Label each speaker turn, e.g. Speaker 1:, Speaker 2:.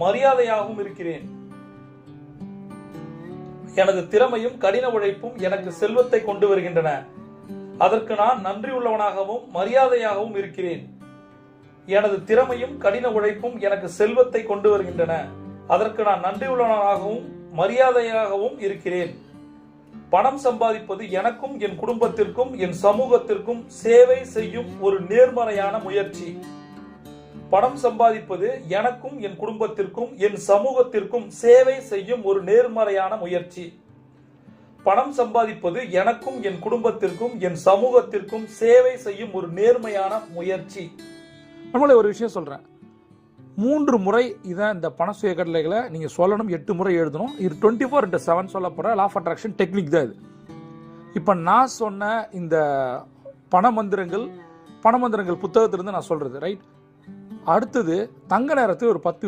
Speaker 1: மரியாதையாகவும் இருக்கிறேன். எனது திறமையும் கடின உழைப்பும் எனக்கு செல்வத்தை கொண்டு வருகின்றன. அதற்கு நான் நன்றியுள்ளவனாகவும் மரியாதையாகவும் இருக்கிறேன். எனது திறமையும் கடின உழைப்பும் எனக்கு செல்வத்தை கொண்டு வருகின்றன. அதற்கு நான் நன்றியுள்ளவனாகவும் மரியாதையாகவும் இருக்கிறேன். பணம் சம்பாதிப்பது எனக்கும் என் குடும்பத்திற்கும் என் சமூகத்திற்கும் சேவை செய்யும் ஒரு நேர்மறையான முயற்சி. பணம் சம்பாதிப்பது எனக்கும் என் குடும்பத்திற்கும் என் சமூகத்திற்கும் சேவை செய்யும் ஒரு நேர்மறையான முயற்சி. பணம் சம்பாதிப்பது எனக்கும் என் குடும்பத்திற்கும் என் சமூகத்திற்கும் சேவை செய்யும் ஒரு நேர்மையான முயற்சி.
Speaker 2: நம்மளே ஒரு விஷயம் சொல்றேன். 3 முறை இதான் இந்த பண சுய கட்டளைகளை நீங்க சொல்லணும், 8 முறை எழுதணும். இது 24/7 சொல்லப்படுற லா ஆஃப் அட்ராக்ஷன் டெக்னிக் தான் இது. இப்ப நான் சொன்ன இந்த பணமந்திரங்கள் புத்தகத்திலிருந்து நான் சொல்றது ரைட். அடுத்தது தங்க நேரத்தில் ஒரு 10